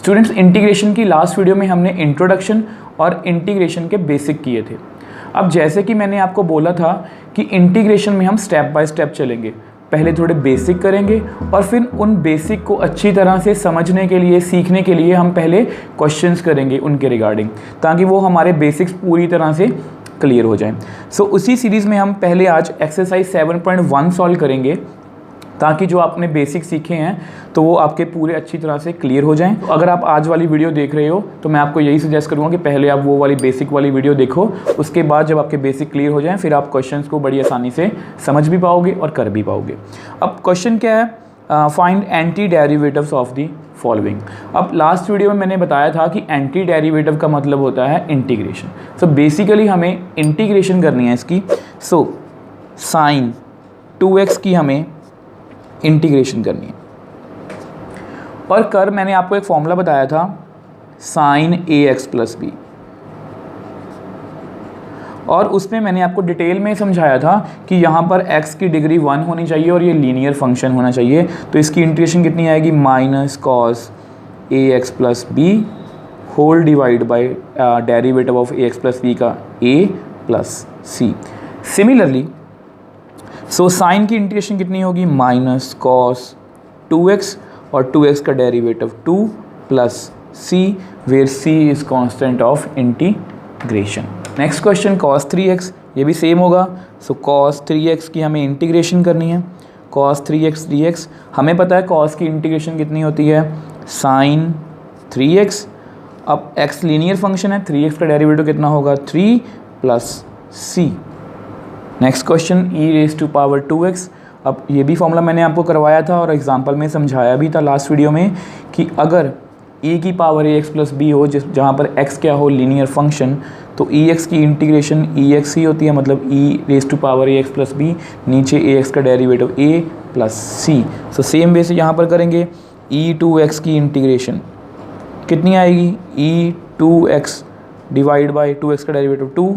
Students, integration की last video में हमने इंट्रोडक्शन और इंटीग्रेशन के बेसिक किए थे। अब जैसे कि मैंने आपको बोला था कि इंटीग्रेशन में हम स्टेप बाय स्टेप चलेंगे, पहले थोड़े बेसिक करेंगे और फिर उन बेसिक को अच्छी तरह से समझने के लिए, सीखने के लिए हम पहले क्वेश्चंस करेंगे उनके रिगार्डिंग, ताकि वो हमारे बेसिक्स पूरी तरह से क्लियर हो जाएं। सो उसी सीरीज़ में हम पहले आज एक्सरसाइज 7.1 सॉल्व करेंगे, ताकि जो आपने बेसिक सीखे हैं तो वो आपके पूरे अच्छी तरह से क्लियर हो जाएं। तो अगर आप आज वाली वीडियो देख रहे हो तो मैं आपको यही सजेस्ट करूँगा कि पहले आप वो वाली बेसिक वाली वीडियो देखो, उसके बाद जब आपके बेसिक क्लियर हो जाएं फिर आप क्वेश्चंस को बड़ी आसानी से समझ भी पाओगे और कर भी पाओगे। अब क्वेश्चन क्या है, find anti derivatives of the following. अब लास्ट वीडियो में मैंने बताया था कि एंटी डेरिवेटिव का मतलब होता है इंटीग्रेशन। सो बेसिकली हमें इंटीग्रेशन करनी है इसकी। सो साइन 2x की हमें इंटीग्रेशन करनी है, और कर मैंने आपको एक फॉर्मूला बताया था साइन ax प्लस बी, और उसमें मैंने आपको डिटेल में समझाया था कि यहाँ पर x की डिग्री 1 होनी चाहिए और ये लीनियर फंक्शन होना चाहिए। तो इसकी इंटीग्रेशन कितनी आएगी, minus cos ax plus b whole divide by derivative of ax plus b का a plus c. Similarly so sine की इंटीग्रेशन कितनी होगी, माइनस कॉस 2x और 2x का derivative 2 plus c, where c is constant of integration. Next question cos 3x, ये भी same होगा। सो cos 3x की हमें इंटीग्रेशन करनी है। cos 3x dx, हमें पता है cos की इंटीग्रेशन कितनी होती है, sin 3x। अब x लीनियर फंक्शन है, 3x का डेरिवेटिव कितना होगा, 3 plus c। Next question e raise to power 2x। अब ये भी फॉर्मूला मैंने आपको करवाया था और एग्जांपल में समझाया भी था लास्ट वीडियो में कि अगर e की पावर ax प्लस बी हो, जहाँ पर x क्या हो, लीनियर फंक्शन, तो ex की इंटीग्रेशन ex ही होती है, मतलब e raise to power ax plus b, नीचे ax का derivative a plus c। So same way से यहाँ पर करेंगे, e2x की इंटीग्रेशन कितनी आएगी, e2x डिवाइड बाई 2x का derivative 2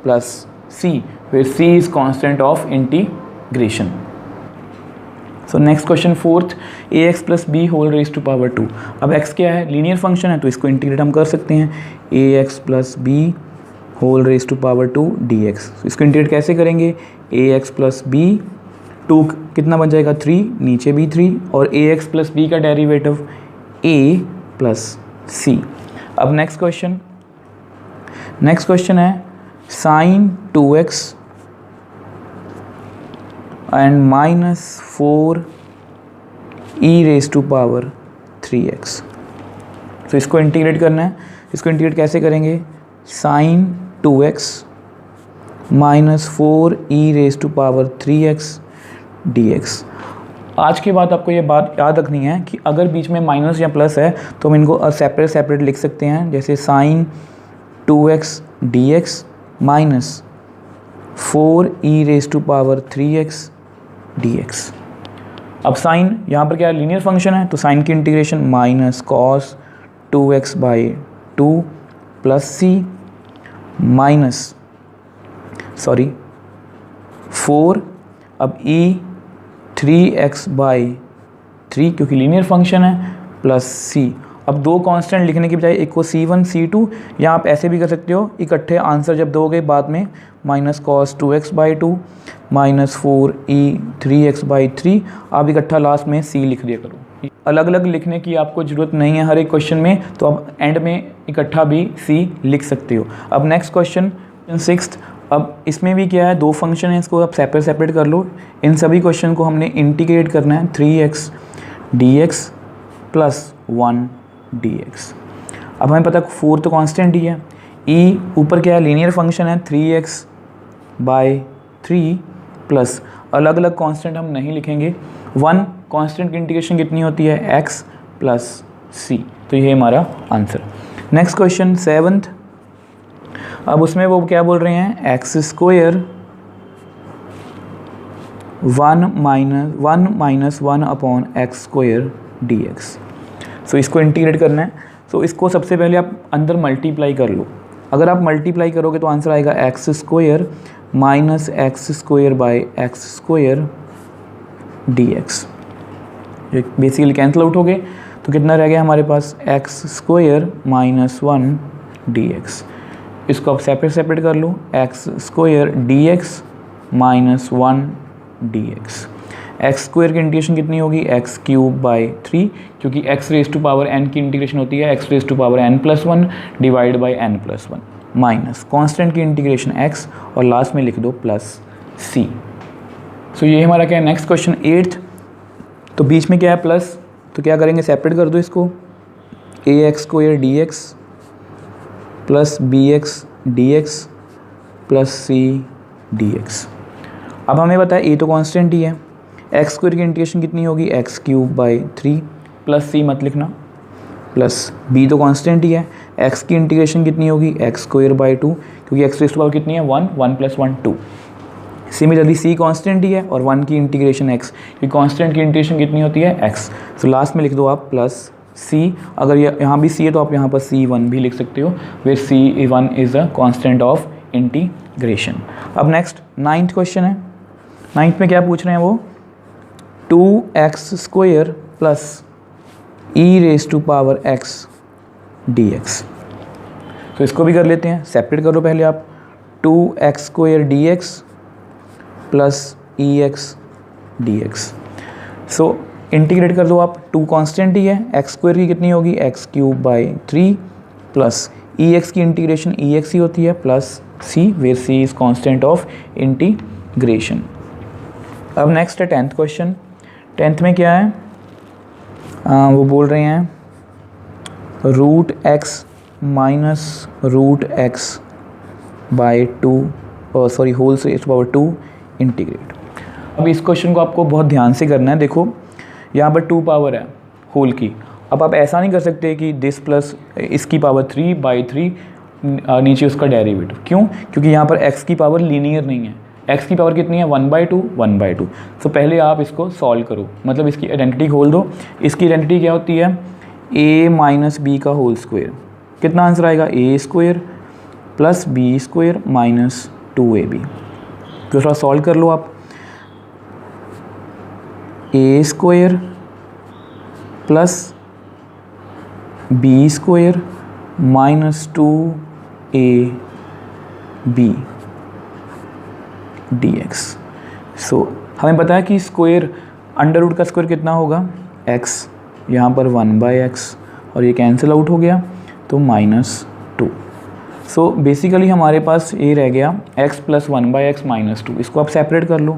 plus c, where c is constant of integration. So next question fourth, ax plus b whole raised to power 2। अब x क्या है, लीनियर फंक्शन है, तो इसको इंटीग्रेट हम कर सकते हैं, ax plus b whole raised to power 2 dx। तो इसको इंटीग्रेट कैसे करेंगे, ax plus b 2 कितना बन जाएगा, 3, नीचे भी 3, और ax plus b का डेरिवेटिव a plus c। अब नेक्स्ट क्वेश्चन है sine 2x and minus 4 e raise to power 3x। तो इसको इंटीग्रेट करना है। इसको इंटीग्रेट कैसे करेंगे, sine 2x minus 4 e raise to power 3x dx। आज के बाद आपको ये बात याद रखनी है कि अगर बीच में माइनस या प्लस है तो हम इनको सेपरेट लिख सकते हैं, जैसे sine 2x dx minus 4 e raise to power 3x dx। अब साइन यहाँ पर क्या है, लीनियर फंक्शन है, तो साइन की integration minus cos 2x by 2 plus c minus 4, अब e 3x बाई 3 क्योंकि लीनियर फंक्शन है, प्लस c। अब दो कांस्टेंट लिखने की बजाय एक को c1 c2, या आप ऐसे भी कर सकते हो, इकट्ठे आंसर जब दोगे बाद में, minus cos 2x by 2 minus 4 e 3x by 3, आप इकट्ठा लास्ट में c लिख दिया करो। अलग अलग लिखने की आपको ज़रूरत नहीं है हर एक क्वेश्चन में, तो आप एंड में इकट्ठा भी c लिख सकते हो। अब नेक्स्ट क्वेश्चन 6। अब इसमें भी क्या है, दो फंक्शन है, इसको आप सेपरेट कर लो। इन सभी क्वेश्चन को हमने इंटीग्रेट करना है, 3x dx प्लस 1 dx। अब हमें पता है 4 तो कांस्टेंट ही है, e ऊपर क्या है, लीनियर फंक्शन है, 3x बाई 3 प्लस अलग अलग कांस्टेंट हम नहीं लिखेंगे, 1 कांस्टेंट की इंटीग्रेशन कितनी होती है, x प्लस c। तो ये हमारा आंसर। Next question 7। अब उसमें वो क्या बोल रहे हैं, x square 1 minus 1 upon x square dx। So इसको इंटीग्रेट करना है। सो इसको सबसे पहले आप अंदर मल्टीप्लाई कर लो। अगर आप मल्टीप्लाई करोगे तो आंसर आएगा X square minus X square by X square D X. Basically cancel out हो गए। तो कितना रह गया हमारे पास एक्स स्क्वायर माइनस 1 dx। इसको आप सेपरेट कर लो, X square dx minus 1 dx। X square की इंटीग्रेशन कितनी होगी, एक्स क्यूब बाई 3, क्योंकि X raise to power n की इंटीग्रेशन होती है X raise to power n+1 divide by n+1 minus constant की इंटीग्रेशन x और लास्ट में लिख दो प्लस c। सो ये हमारा क्या है नेक्स्ट क्वेश्चन 8th। तो बीच में क्या है प्लस, तो क्या करेंगे सेपरेट कर दो इसको, A X square D X plus B X D X plus C D X. अब हमें पता है ए तो कांस्टेंट ही है, एक्स स्क्वायर की इंटीग्रेशन कितनी होगी x cube by 3 plus C मत लिखना, प्लस बी तो कांस्टेंट ही है, एक्स की इंटीग्रेशन कितनी होगी एक्स स्क्वायर बाई 2, क्योंकि एक्स रेज़ टू पावर कितनी है 1, 1 + 1 2। सिमिलरली सी कांस्टेंट ही है और 1 की इंटीग्रेशन एक्स, क्योंकि कांस्टेंट की इंटीग्रेशन कितनी होती है एक्स। तो लास्ट में लिख दो आप प्लस सी। अगर यहाँ भी सी है तो आप यहाँ पर C1 भी लिख सकते हो, where C1 is a constant of integration. अब नेक्स्ट 9th क्वेश्चन है। 9th में क्या पूछ रहे हैं वो, 2x square plus e raise to power x dx। तो इसको भी कर लेते हैं, सेपरेट करो पहले आप, 2x square dx plus e x D x. सो इंटीग्रेट कर दो आप, 2 कांस्टेंट ही है, एक्स स्क्वायर की कितनी होगी x cube by 3 plus e x की इंटीग्रेशन ई एक्स ही होती है plus c, where c is constant of integration. अब नेक्स्ट है 10th क्वेश्चन। 10th में क्या है, वो बोल रहे हैं root x minus root x by 2 whole raise to power 2 integrate. अब इस क्वेश्चन को आपको बहुत ध्यान से करना है। देखो यहाँ पर 2 पावर है होल की, अब आप ऐसा नहीं कर सकते कि दिस प्लस इसकी पावर 3/3 नीचे उसका डेरिवेटिव, क्यों, क्योंकि यहाँ पर x की पावर लीनियर नहीं है, x की पावर कितनी है 1/2 1/2। तो पहले आप इसको सॉल्व करो, मतलब इसकी आइडेंटिटी खोल दो। इसकी आइडेंटिटी क्या होती है a माइनस बी का होल स्क्वायर, कितना आंसर आएगा a square plus b square minus 2ab। तो थोड़ा सॉल्व कर लो आप, a square plus b square minus 2ab dx। सो हमें पता है कि स्क्वायर अंडर रूट का स्क्वायर कितना होगा x, यहाँ पर 1/x और ये कैंसिल आउट हो गया तो -2। सो बेसिकली हमारे पास ये रह गया x प्लस 1/x -2। इसको आप सेपरेट कर लो,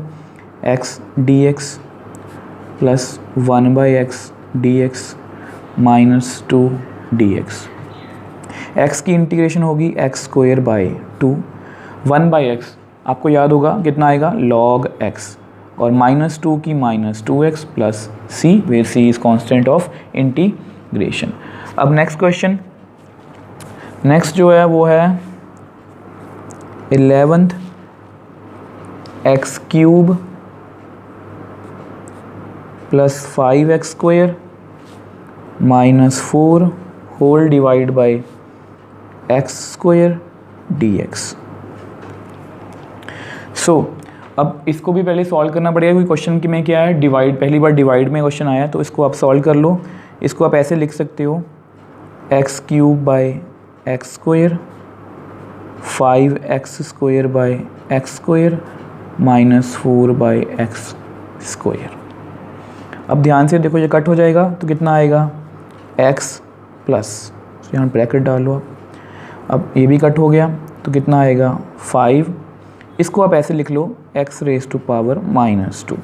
x dx plus 1/x dx -2 dx। x की इंटीग्रेशन होगी x स्क्वायर बाई 2, 1/x आपको याद होगा कितना आएगा log x, और -2 की -2x plus c, where c is constant of integration. अब नेक्स्ट क्वेश्चन, नेक्स्ट जो है वो है 11th, x cube plus 5x square -4 whole divide by x square dx। So अब इसको भी पहले सॉल्व करना पड़ेगा, क्योंकि क्वेश्चन की में क्या है डिवाइड, पहली बार डिवाइड में क्वेश्चन आया, तो इसको आप सॉल्व कर लो। इसको आप ऐसे लिख सकते हो x cube by X square 5x square by X square -4/x square. अब ध्यान से देखो ये कट हो जाएगा तो कितना आएगा x प्लस, यहाँ ब्रैकेट डालो आप, अब ये भी कट हो गया तो कितना आएगा 5। इसको आप ऐसे लिख लो x रेज़ टू पावर -2।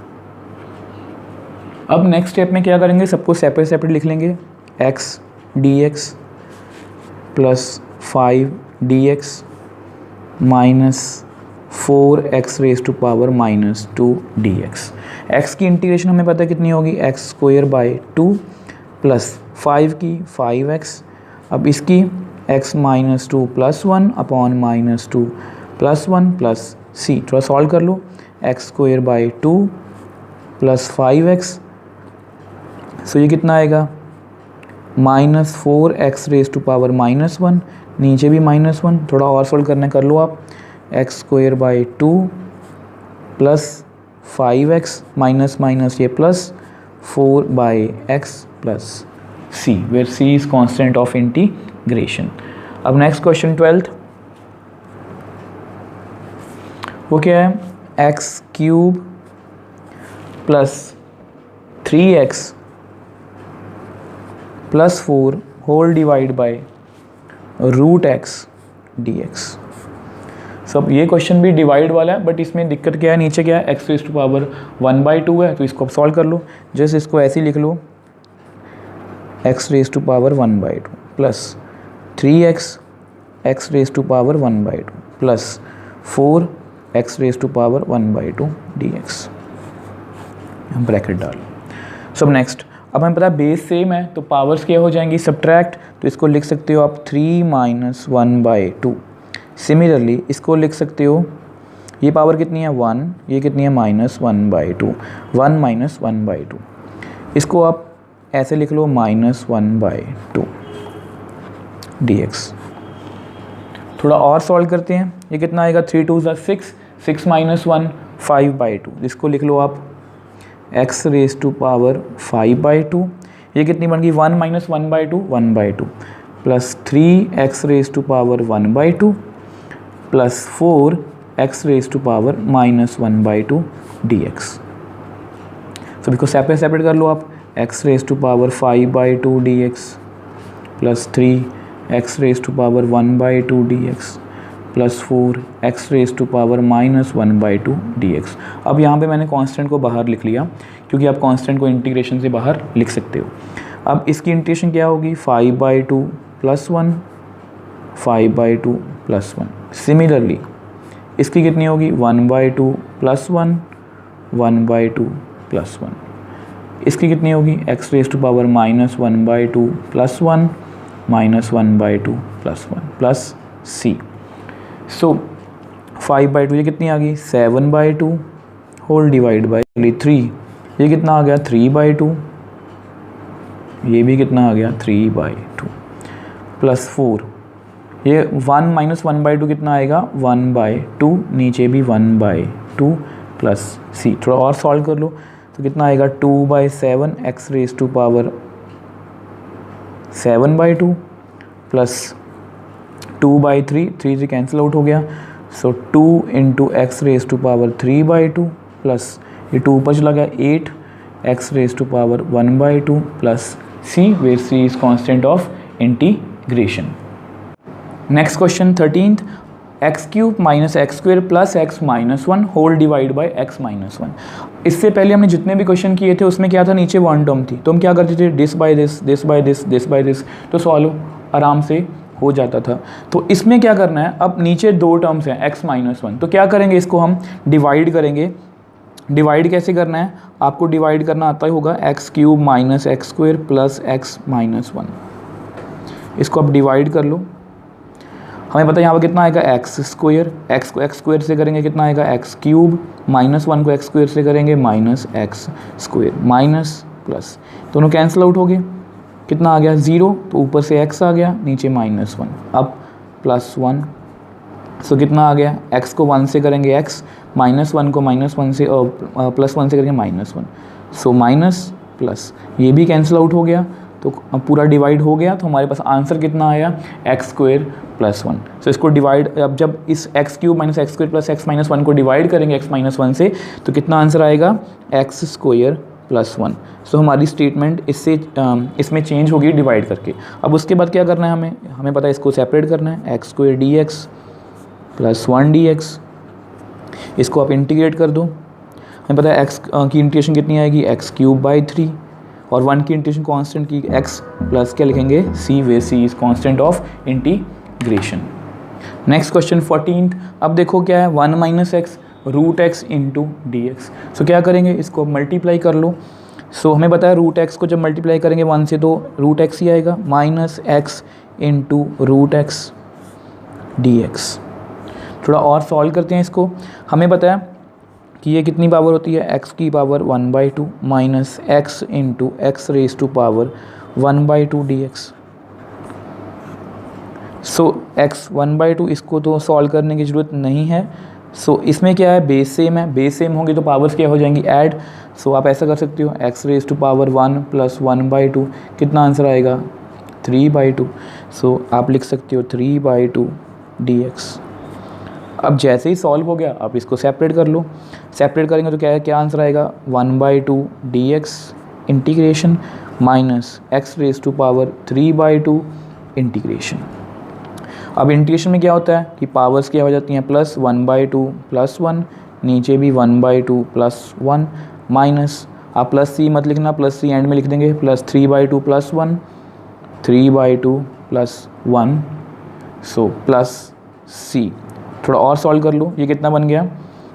अब नेक्स्ट स्टेप में क्या करेंगे, सबको सेपरेट लिख लेंगे, x dx plus 5 dx -4x raise to power -2 dx। x की इंटीग्रेशन हमें पता है कितनी होगी x स्क्वायर बाई 2 प्लस 5 की 5x, अब इसकी x -2 plus 1 upon -2 plus 1 plus c। थोड़ा सॉल्व कर लो, x square by 2 plus 5x, सो ये कितना आएगा -4x रेज़ टू पावर -1, नीचे भी -1। थोड़ा और सॉल्व करना कर लो आप, x square by 2 plus 5x minus ये plus 4/x plus c, where c is constant of integration. अब नेक्स्ट क्वेश्चन 12th, वो क्या है, X cube plus 3x plus 4 whole divide by root X D X. सब ये question भी divide वाला है, बट इसमें दिक्कत क्या है, नीचे क्या है, एक्स रेज़ टू पावर 1/2 है, तो इसको अब सॉल्व कर लो. जस्ट इसको ऐसे ही लिख लो, X raise to power 1/2 plus 3x X raise to power 1/2 plus 4 x raise to power 1/2 dx. Bracket डाल. सब नेक्स्ट, अब हमें पता है बेस सेम है तो पावर्स क्या हो जाएंगी, सब्ट्रैक्ट, तो इसको लिख सकते हो आप 3 - 1/2. सिमिलरली इसको लिख सकते हो, ये पावर कितनी है 1, ये कितनी है -1/2, 1 - 1/2. इसको आप ऐसे लिख लो -1/2 dx. थोड़ा और सॉल्व करते हैं, ये कितना आएगा, 3 2 6, 6 - 1 5/2. इसको लिख लो आप एक्स रेज़ टू पावर 5/2. ये कितनी बन गई, 1 - 1/2 1/2 plus 3 x raise to power 1/2 plus 4 x raise to power -1/2 dx. So इसको सेपरेट सेपरेट कर लो आप, x raise to power 5/2 dx plus 3 x raise to power 1/2 dx plus 4 x raise to power -1/2 dx. अब यहाँ पे मैंने constant को बाहर लिख लिया, क्योंकि आप कांस्टेंट को इंटीग्रेशन से बाहर लिख सकते हो. अब इसकी इंटीग्रेशन क्या होगी, 5/2 + 1 5/2 + 1. सिमिलरली इसकी कितनी होगी, 1/2 + 1 1/2 + 1. इसकी कितनी होगी, x raise to power -1/2 + 1 -1/2 + 1 plus c. So 5/2 ये कितनी आ गई, 7/2 होल डिवाइड बाय 3. ये कितना आ गया, 3/2. ये भी कितना आ गया, 3/2 प्लस 4. ये 1 - 1/2 कितना आएगा, 1/2. नीचे भी 1/2 प्लस c. थोड़ा और सॉल्व कर लो तो कितना आएगा, 2/7 x raise to power 7/2 plus 2/3, 3 से कैंसिल आउट हो गया. So 2 × x raise to power 3/2 plus ये 2 ऊपर चला गया, 8 x raise to power 1/2 plus c, where c is constant of integration. Next question 13th, x cube minus x square plus x minus 1 whole divide by x minus 1. इससे पहले हमने जितने भी question किए थे उसमें क्या था, नीचे वन टर्म थी, तो हम क्या करते थे, this by this, this by this, this by this, तो सॉल्व आराम से हो जाता था. तो इसमें क्या करना है, अब नीचे 2 टर्म्स हैं एक्स माइनस 1, तो क्या करेंगे, इसको हम डिवाइड करेंगे. डिवाइड कैसे करना है, आपको डिवाइड करना आता ही होगा, x cube minus x square plus x minus 1. इसको अब डिवाइड कर लो. हमें पता है यहाँ पर कितना आएगा, एक्स स्क्वेयर, एक्स को एक्स स्क्वेयर से करेंगे कितना आएगा, एक्स क्यूब, -1 को एक्स स्क्वेयर से करेंगे minus x square, minus plus, दोनों कैंसिल आउट हो गए. कितना आ गया, 0, तो ऊपर से x आ गया, नीचे -1, अब +1. सो कितना आ गया, x को 1 से करेंगे x, -1 को -1 से +1 से करेंगे -1. सो माइनस प्लस, ये भी कैंसिल आउट हो गया, तो पूरा डिवाइड हो गया. तो हमारे पास आंसर कितना आया, एक्स स्क्वेयर + 1. सो इसको डिवाइड, अब जब इस x cube minus x square plus x minus 1 को डिवाइड करेंगे एक्स माइनस 1 से, तो कितना आंसर आएगा, एक्स स्क्वेयर + 1. सो हमारी स्टेटमेंट इसमें चेंज होगी डिवाइड करके. अब उसके बाद क्या करना है, हमें पता है इसको सेपरेट करना है, एक्स स्क्वेयर dx + 1 dx. इसको आप इंटीग्रेट कर दो. हमें पता है एक्स की इंटीग्रेशन कितनी आएगी, एक्स क्यूब बाई 3, और 1 की इंटीग्रेशन कांस्टेंट की एक्स प्लस क्या लिखेंगे, c, way c is constant of integration. Next question 14th, अब देखो क्या है, 1 - x √x × dx. सो क्या करेंगे, इसको मल्टीप्लाई कर लो. सो हमें पता है √x को जब मल्टीप्लाई करेंगे 1 से तो √x ही आएगा, -x × √x dx. थोड़ा और सॉल्व करते हैं इसको. हमें पता है कि ये कितनी पावर होती है, x की पावर 1/2 माइनस x × x raise to power 1/2 dx. So x 1/2, इसको तो सॉल्व करने की ज़रूरत नहीं है. सो इसमें क्या है, बेस सेम है, बेस सेम होंगे तो पावर्स क्या हो जाएंगी, ऐड. सो आप ऐसा कर सकते हो x raise to power 1 plus 1/2 कितना आंसर आएगा 3/2। सो आप लिख सकते हो 3/2 dx। अब जैसे ही सॉल्व हो गया आप इसको सेपरेट कर लो, सेपरेट करेंगे तो क्या है, क्या आंसर आएगा 1/2 dx integration minus x raise to power 3/2 integration. अब इंटीग्रेशन में क्या होता है कि पावर्स क्या हो जाती हैं प्लस 1/2 प्लस 1, नीचे भी 1/2 प्लस 1 माइनस, आप प्लस सी मत लिखना, प्लस सी एंड में लिख देंगे, plus 3/2 plus 1, 3/2 plus 1, so plus C. थोड़ा और सॉल्व कर लो, ये कितना बन गया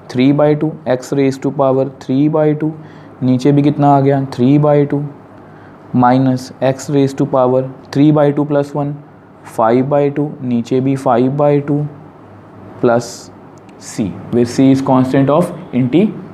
3/2 एक्स रेज टू पावर 3/2, नीचे भी कितना आ गया 3/2 minus x raise to power 3/2 plus 1 5/2, नीचे भी 5/2 plus c, where c is constant of integration.